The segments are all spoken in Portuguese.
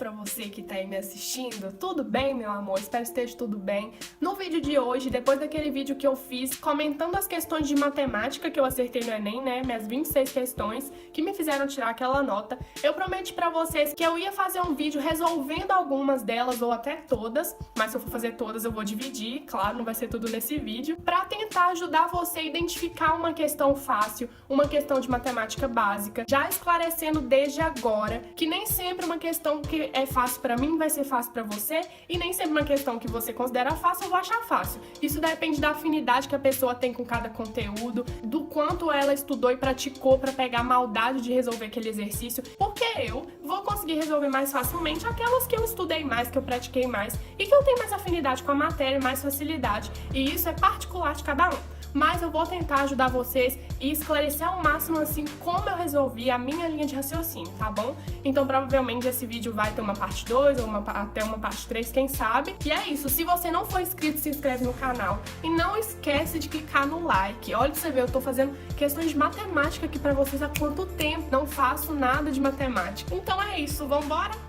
pra você que tá aí me assistindo? Tudo bem, meu amor? Espero que esteja tudo bem. No vídeo de hoje, depois daquele vídeo que eu fiz comentando as questões de matemática que eu acertei no Enem, né, minhas 26 questões que me fizeram tirar aquela nota, eu prometi pra vocês que eu ia fazer um vídeo resolvendo algumas delas ou até todas, mas se eu for fazer todas eu vou dividir, claro, não vai ser tudo nesse vídeo, pra tentar ajudar você a identificar uma questão fácil, uma questão de matemática básica, já esclarecendo desde agora que nem sempre uma questão que é fácil pra mim vai ser fácil pra você e nem sempre uma questão que você considera fácil eu vou achar fácil. Isso depende da afinidade que a pessoa tem com cada conteúdo, do quanto ela estudou e praticou pra pegar a maldade de resolver aquele exercício, porque eu vou conseguir resolver mais facilmente aquelas que eu estudei mais, que eu pratiquei mais e que eu tenho mais afinidade com a matéria, mais facilidade, e isso é particular de cada um. Mas eu vou tentar ajudar vocês e esclarecer ao máximo, assim, como eu resolvi a minha linha de raciocínio, tá bom? Então, provavelmente, esse vídeo vai ter uma parte 2 ou até uma parte 3, quem sabe? E é isso, se você não for inscrito, se inscreve no canal. E não esquece de clicar no like. Olha pra você ver, eu tô fazendo questões de matemática aqui pra vocês há quanto tempo. Não faço nada de matemática. Então é isso, vambora?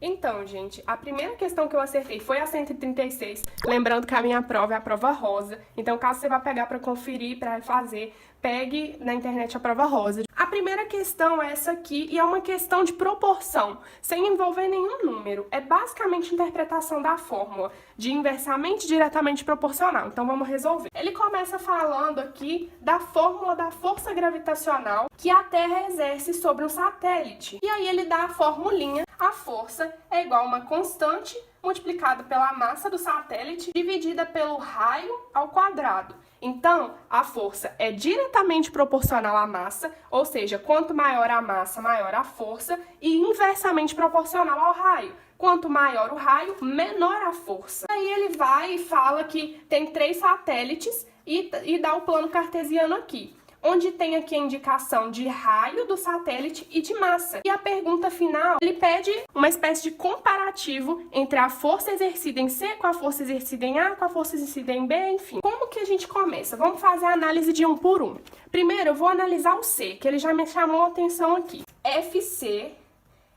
Então, gente, a primeira questão que eu acertei foi a 136, lembrando que a minha prova é a prova rosa, então caso você vá pegar para conferir, para fazer, pegue na internet a prova rosa. A primeira questão é essa aqui, e é uma questão de proporção, sem envolver nenhum número. É basicamente interpretação da fórmula de inversamente diretamente proporcional. Então vamos resolver. Ele começa falando aqui da fórmula da força gravitacional que a Terra exerce sobre um satélite. E aí ele dá a formulinha. A força é igual a uma constante multiplicada pela massa do satélite dividida pelo raio ao quadrado. Então, a força é diretamente proporcional à massa, ou seja, quanto maior a massa, maior a força, e inversamente proporcional ao raio. Quanto maior o raio, menor a força. Aí ele vai e fala que tem 3 satélites e dá o plano cartesiano aqui, onde tem aqui a indicação de raio do satélite e de massa. E a pergunta final, ele pede uma espécie de comparativo entre a força exercida em C com a força exercida em A, com a força exercida em B, enfim. Como que a gente começa? Vamos fazer a análise de um por um. Primeiro, eu vou analisar o C, que ele já me chamou a atenção aqui. FC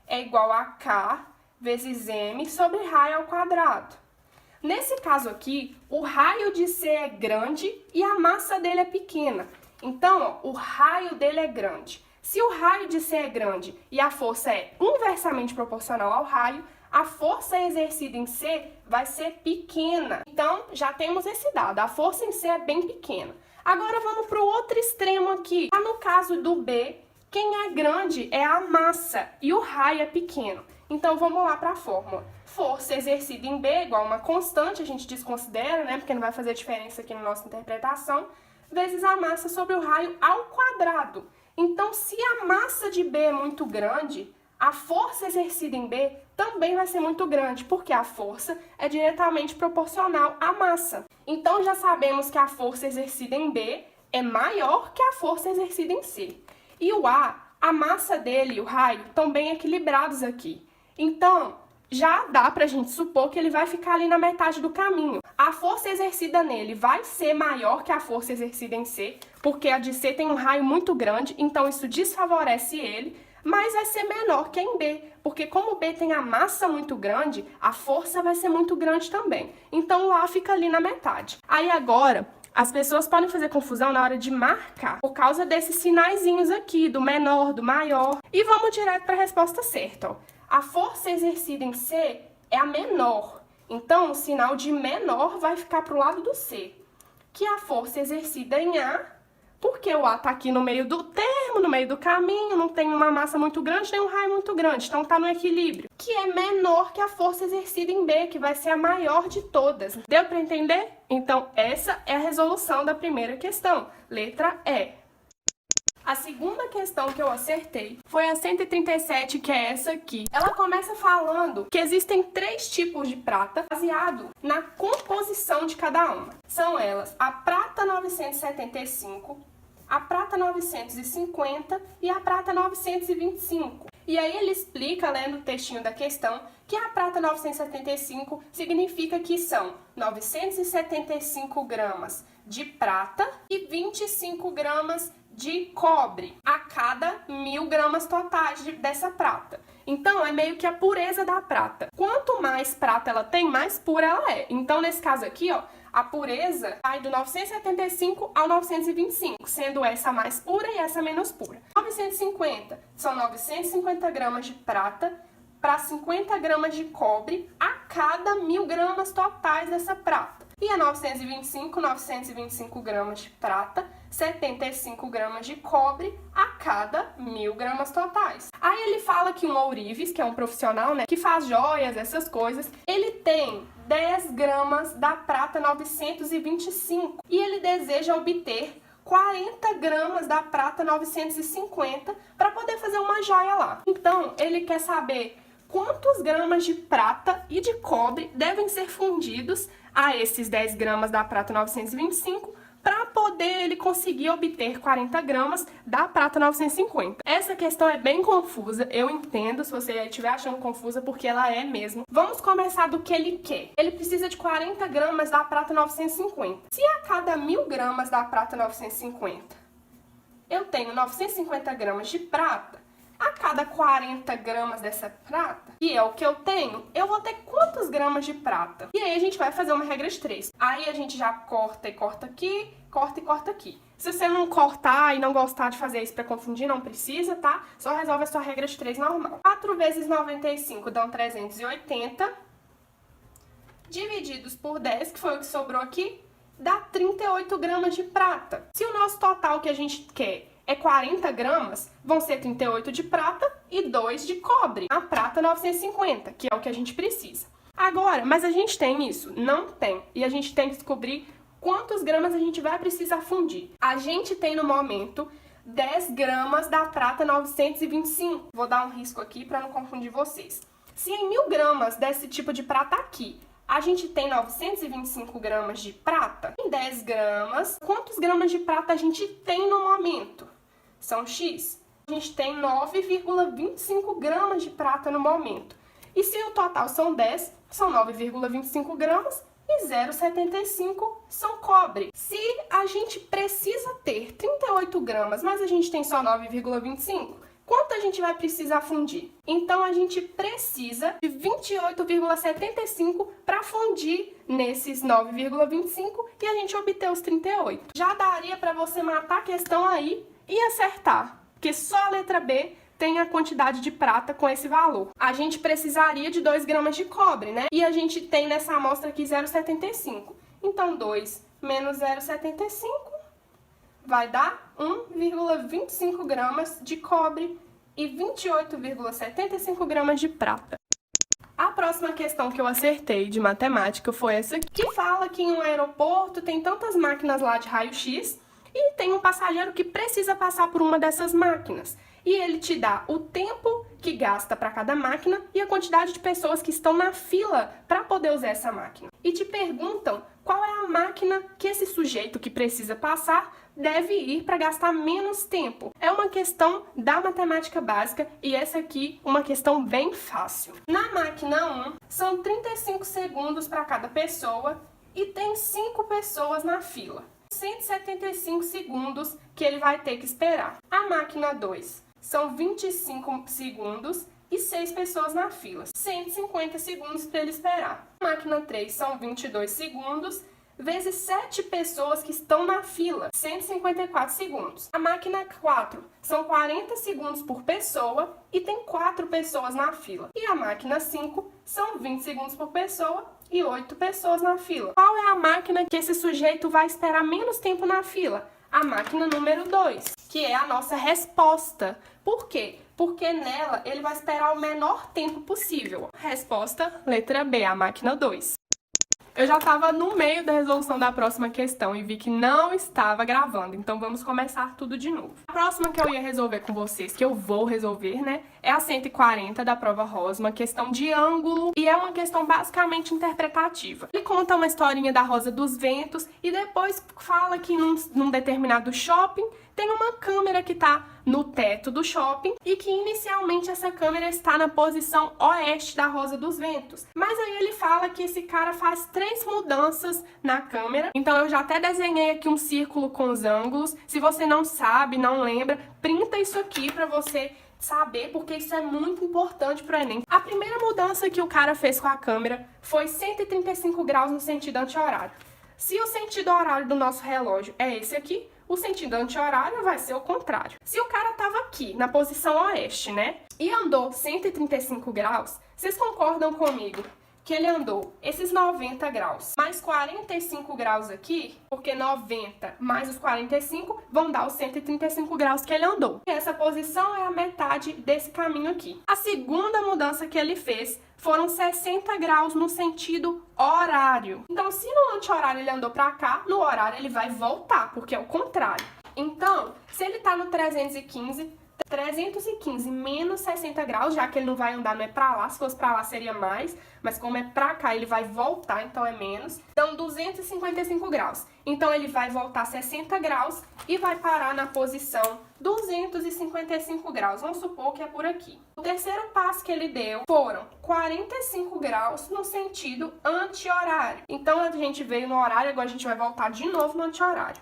é igual a K vezes M sobre raio ao quadrado. Nesse caso aqui, o raio de C é grande e a massa dele é pequena. Então, ó, o raio dele é grande. Se o raio de C é grande e a força é inversamente proporcional ao raio, a força exercida em C vai ser pequena. Então, já temos esse dado. A força em C é bem pequena. Agora, vamos para o outro extremo aqui. No caso do B, quem é grande é a massa e o raio é pequeno. Então, vamos lá para a fórmula. Força exercida em B é igual a uma constante, a gente desconsidera, né? Porque não vai fazer diferença aqui na nossa interpretação, vezes a massa sobre o raio ao quadrado. Então, se a massa de B é muito grande, a força exercida em B também vai ser muito grande, porque a força é diretamente proporcional à massa. Então, já sabemos que a força exercida em B é maior que a força exercida em C. E o a massa dele e o raio estão bem equilibrados aqui. Então, já dá pra gente supor que ele vai ficar ali na metade do caminho. A força exercida nele vai ser maior que a força exercida em C, porque a de C tem um raio muito grande, então isso desfavorece ele, mas vai ser menor que em B, porque como o B tem a massa muito grande, a força vai ser muito grande também. Então o A fica ali na metade. Aí agora, as pessoas podem fazer confusão na hora de marcar, por causa desses sinaizinhos aqui, do menor, do maior. E vamos direto para a resposta certa, ó. A força exercida em C é a menor, então o sinal de menor vai ficar para o lado do C, que a força exercida em A, porque o A está aqui no meio do termo, no meio do caminho, não tem uma massa muito grande, nem um raio muito grande, então está no equilíbrio, que é menor que a força exercida em B, que vai ser a maior de todas. Deu para entender? Então essa é a resolução da primeira questão, letra E. A segunda questão que eu acertei foi a 137, que é essa aqui. Ela começa falando que existem 3 tipos de prata baseado na composição de cada uma. São elas a prata 975, a prata 950 e a prata 925. E aí ele explica, lendo o textinho da questão, que a prata 975 significa que são 975 gramas de prata e 25 gramas de cobre a cada 1000 gramas totais dessa prata. Então, é meio que a pureza da prata. Quanto mais prata ela tem, mais pura ela é. Então, nesse caso aqui, ó, a pureza vai do 975 ao 925, sendo essa mais pura e essa menos pura. 950 são 950 gramas de prata para 50 gramas de cobre a cada 1000 gramas totais dessa prata. E a 925 gramas de prata, 75 gramas de cobre a cada 1000 gramas totais. Aí ele fala que um ourives, que é um profissional, né, que faz joias, essas coisas, ele tem 10 gramas da prata 925 e ele deseja obter 40 gramas da prata 950 para poder fazer uma joia lá. Então, ele quer saber quantos gramas de prata e de cobre devem ser fundidos a esses 10 gramas da prata 925 para poder ele conseguir obter 40 gramas da prata 950. Essa questão é bem confusa, eu entendo se você estiver achando confusa, porque ela é mesmo. Vamos começar do que ele quer. Ele precisa de 40 gramas da prata 950. Se a cada 1000 gramas da prata 950 eu tenho 950 gramas de prata, a cada 40 gramas dessa prata, que é o que eu tenho, eu vou ter quantos gramas de prata? E aí a gente vai fazer uma regra de 3. Aí a gente já corta e corta aqui, corta e corta aqui. Se você não cortar e não gostar de fazer isso para confundir, não precisa, tá? Só resolve a sua regra de 3 normal. 4 vezes 95 dão 380. Divididos por 10, que foi o que sobrou aqui, dá 38 gramas de prata. Se o nosso total que a gente quer é 40 gramas, vão ser 38 de prata e 2 de cobre. A prata 950, que é o que a gente precisa. Agora, mas a gente tem isso? Não tem. E a gente tem que descobrir quantos gramas a gente vai precisar fundir. A gente tem no momento 10 gramas da prata 925. Vou dar um risco aqui para não confundir vocês. Se em 1000 gramas desse tipo de prata aqui, a gente tem 925 gramas de prata, em 10 gramas, quantos gramas de prata a gente tem no momento? São X. A gente tem 9,25 gramas de prata no momento. E se o total são 10, são 9,25 gramas e 0,75 são cobre. Se a gente precisa ter 38 gramas, mas a gente tem só 9,25, quanto a gente vai precisar fundir? Então, a gente precisa de 28,75 para fundir nesses 9,25 e a gente obter os 38. Já daria para você matar a questão aí e acertar, porque só a letra B tem a quantidade de prata com esse valor. A gente precisaria de 2 gramas de cobre, né? E a gente tem nessa amostra aqui 0,75. Então, 2 menos 0,75 vai dar 1,25 gramas de cobre e 28,75 gramas de prata. A próxima questão que eu acertei de matemática foi essa aqui, que fala que em um aeroporto tem tantas máquinas lá de raio-x e tem um passageiro que precisa passar por uma dessas máquinas. E ele te dá o tempo que gasta para cada máquina e a quantidade de pessoas que estão na fila para poder usar essa máquina. E te perguntam qual é a máquina que esse sujeito que precisa passar deve ir para gastar menos tempo. É uma questão da matemática básica e essa aqui uma questão bem fácil. Na máquina 1, são 35 segundos para cada pessoa e tem 5 pessoas na fila. 175 segundos que ele vai ter que esperar. A máquina 2 são 25 segundos e 6 pessoas na fila. 150 segundos para ele esperar. A máquina 3 são 22 segundos vezes 7 pessoas que estão na fila. 154 segundos. A máquina 4 são 40 segundos por pessoa e tem 4 pessoas na fila. E a máquina 5 são 20 segundos por pessoa e 8 pessoas na fila. Qual é a máquina que esse sujeito vai esperar menos tempo na fila? A máquina número 2, que é a nossa resposta. Por quê? Porque nela ele vai esperar o menor tempo possível. Resposta, letra B, a máquina 2. Eu já estava no meio da resolução da próxima questão e vi que não estava gravando, então vamos começar tudo de novo. A próxima que eu ia resolver com vocês, que eu vou resolver, né, é a 140 da prova Rosa, uma questão de ângulo e é uma questão basicamente interpretativa. Ele conta uma historinha da Rosa dos Ventos e depois fala que num determinado shopping tem uma câmera que está no teto do shopping e que inicialmente essa câmera está na posição oeste da Rosa dos Ventos. Mas aí ele fala que esse cara faz 3 mudanças na câmera. Então eu já até desenhei aqui um círculo com os ângulos. Se você não sabe, não lembra, printa isso aqui para você saber, porque isso é muito importante pro Enem. A primeira mudança que o cara fez com a câmera foi 135 graus no sentido anti-horário. Se o sentido horário do nosso relógio é esse aqui, o sentido anti-horário vai ser o contrário. Se o cara tava aqui, na posição oeste, né, e andou 135 graus, vocês concordam comigo que ele andou esses 90 graus mais 45 graus aqui, porque 90 mais os 45 vão dar os 135 graus que ele andou. E essa posição é a metade desse caminho aqui. A segunda mudança que ele fez foram 60 graus no sentido horário. Então, se no anti-horário ele andou pra cá, no horário ele vai voltar, porque é o contrário. Então, se ele tá no 315 menos 60 graus, já que ele não vai andar, não é pra lá, se fosse pra lá seria mais, mas como é pra cá ele vai voltar, então é menos. Então 255 graus. Então ele vai voltar 60 graus e vai parar na posição 255 graus. Vamos supor que é por aqui. O terceiro passo que ele deu foram 45 graus no sentido anti-horário. Então a gente veio no horário, agora a gente vai voltar de novo no anti-horário.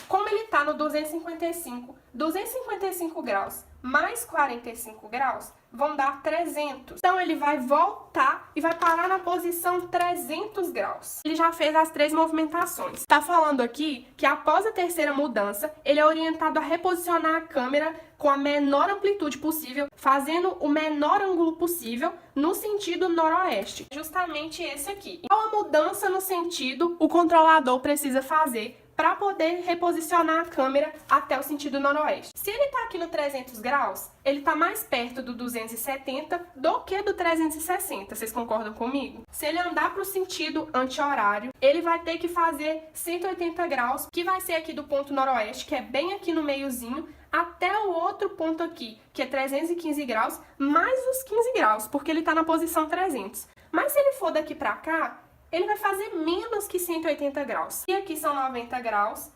Como ele tá no 255 graus mais 45 graus vão dar 300. Então, ele vai voltar e vai parar na posição 300 graus. Ele já fez as 3 movimentações. Tá falando aqui que após a terceira mudança, ele é orientado a reposicionar a câmera com a menor amplitude possível, fazendo o menor ângulo possível no sentido noroeste. Justamente esse aqui. Qual a mudança no sentido o controlador precisa fazer para poder reposicionar a câmera até o sentido noroeste? Se ele está aqui no 300 graus, ele está mais perto do 270 do que do 360, vocês concordam comigo? Se ele andar para o sentido anti-horário, ele vai ter que fazer 180 graus, que vai ser aqui do ponto noroeste, que é bem aqui no meiozinho, até o outro ponto aqui, que é 315 graus, mais os 15 graus, porque ele está na posição 300. Mas se ele for daqui para cá, ele vai fazer menos que 180 graus. E aqui são 90 graus.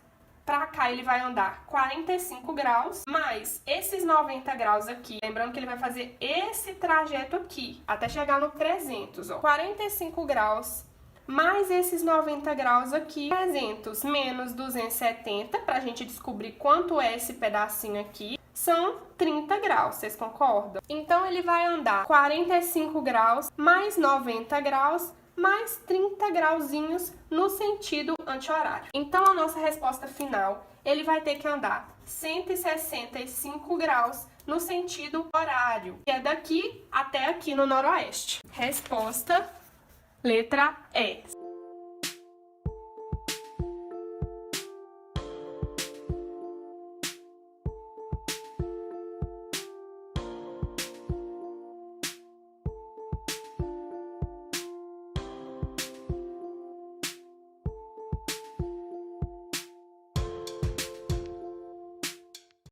Pra cá ele vai andar 45 graus, mais esses 90 graus aqui. Lembrando que ele vai fazer esse trajeto aqui, até chegar no 300, ó. 45 graus, mais esses 90 graus aqui. 300 menos 270, pra gente descobrir quanto é esse pedacinho aqui. São 30 graus, vocês concordam? Então ele vai andar 45 graus, mais 90 graus, mais 30 grauzinhos no sentido anti-horário. Então, a nossa resposta final, ele vai ter que andar 165 graus no sentido horário, que é daqui até aqui no noroeste. Resposta, letra E.